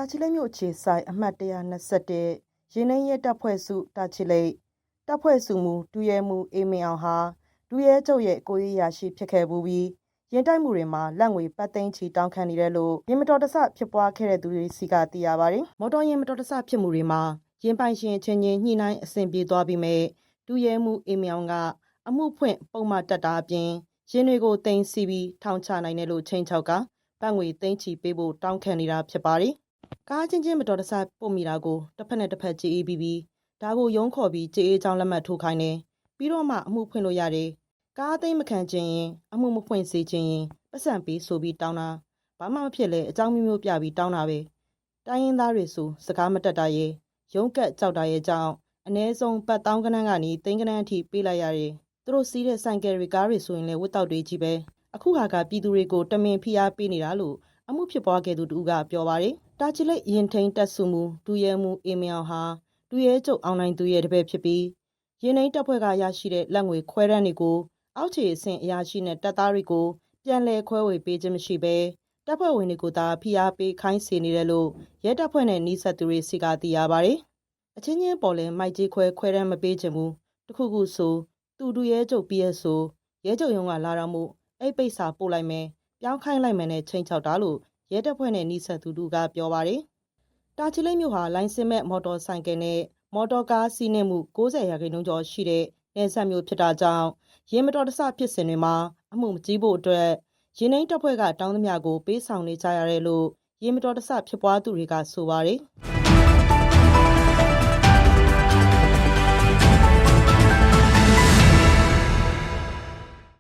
တာချီလိတ်မြို့ခြေဆိုင်အမှတ်121ရင်းနှီးရဲတပ်ဖွဲ့စုတာချီလိတ်တပ်ဖွဲ့စုမှုဒူရဲမှုအေးမင်းအောင်ဟာဒူရဲချုပ်ရဲ့ကိုရေးရရှိဖြစ်ခဲ့ပြီးရင်တိုက်မှုတွေမှာလက်ငွေပတ်သိန်းချီတောင်းခံနေတယ်လို့ရင်မတော်တဆဖြစ်ပွားခဲ့တဲ့သူတွေစီကသိရပါတယ်။မော်တော်ယာဉ်မတော်တဆဖြစ်မှုတွေမှာရင်ပိုင်ရှင်ချင်းချင်းညှိနှိုင်းအဆင်ပြေသွားပြီးမြဲဒူရဲမှုအေးမင်းအောင်ကအမှုဖွင့်ပုံမှန်တက်တာအပြင်ရင်တွေကိုတင်စီပြီးထောင်ချနိုင်တယ်လို့ချိန်ချောက်ကပတ်ငွေသိန်းချီပေးဖို့တောင်းခံနေတာဖြစ်ပါတယ်။ကားချင်းမတော်တဆပို့မိတာကိုတစ်ဖက်နဲ့တစ်ဖက်ကြည်အေးပြီးဒါကိုရုံးခေါ်ပြီးကြည်အေးကြောင်းလက်မှတ်ထိုးခိုင်းတယ်ပြီးတော့မှအမှုဖွင့်လို့ရတယ်ကားသိမ်းမခံခြင်းရင်အမှုမဖွင့်စေခြင်းရင်ပတ်စံပေးဆိုပြီးတောင်းတာဘာမှမဖြစ်လဲအကြောင်းမျိုးမျိုးပြပြီးတောင်းတာပဲတိုင်းရင်းသားတွေဆိုစကားမတက်တာရဲ့ရုံးကက်ကြောက်တာရဲ့ကြောင့်အ ਨੇ ဆုံးပတ်တောင်းကနန်းကနေသိန်းကနန်းအထိပေးလိုက်ရတယ်သူတို့စီးတဲ့ဆိုင်ကယ်တွေကားတွေဆိုရင်လည်းဝတ်တောက်တွေကြီးပဲအခုဟာကပြည်သူတွေကိုတမင်ဖိအားပေးနေတာလို့အမှုဖြစ်ပွားခဲ့သူတူကပြောပါတယ်တာချီလိတ်ရင်ထိန်တက်စုမှုဒူရဲမှုအေးမင်းအောင်ဟာဒူရဲကျုပ်အောင်နိုင်သူရဲ့တပည့်ဖြစ်ပြီးရင်နှိမ်တပ်ဖွဲ့ကရရှိတဲ့လက်ငွေခွဲတန်းတွေကိုအောက်ခြေအဆင့်အရာရှိနဲ့တပ်သားတွေကိုပြန်လည်ခွဲဝေပေးခြင်းမရှိဘဲတပ်ဖွဲ့ဝင်တွေကိုသာဖိအားပေးခိုင်းစေနေတယ်လို့ရဲတပ်ဖွဲ့နဲ့နှိစက်သူတွေစီကသိရပါတယ်အချင်းချင်းပေါ်လဲမိုက်ကြီးခွဲတန်းမပေးခြင်းဘူးတခုခုဆိုသူဒူရဲကျုပ်ပြည့်ဆိုရဲကျုပ်ရုံးကလာတော့မှုအဲ့ပိတ်စာပို့လိုက်မယ်ပြောင်းခိုင်းလိုက်မယ်နဲ့ချိန်ချောက်တာလို့ရဲတပ်ဖွဲ့နဲ့နှိစက်သူတို့ကပြောပါတယ်။တာချီလိတ်မြို့ဟာလိုင်းစင်မဲ့မော်တော်ဆိုင်ကယ်နဲ့မော်တော်ကားစီးနှင်းမှု90%ကျော်ရှိတဲ့နယ်စပ်မြို့ဖြစ်တာကြောင့်ရင်မတော်တဆဖြစ်စဉ်တွေမှာအမှုမကြီးဖို့အတွက်ရင်းနှီးတပ်ဖွဲ့ကတောင်းသမျှကိုပေးဆောင်နေကြရတယ်လို့ရင်မတော်တဆဖြစ်ပွားသူတွေကဆိုပါတယ်။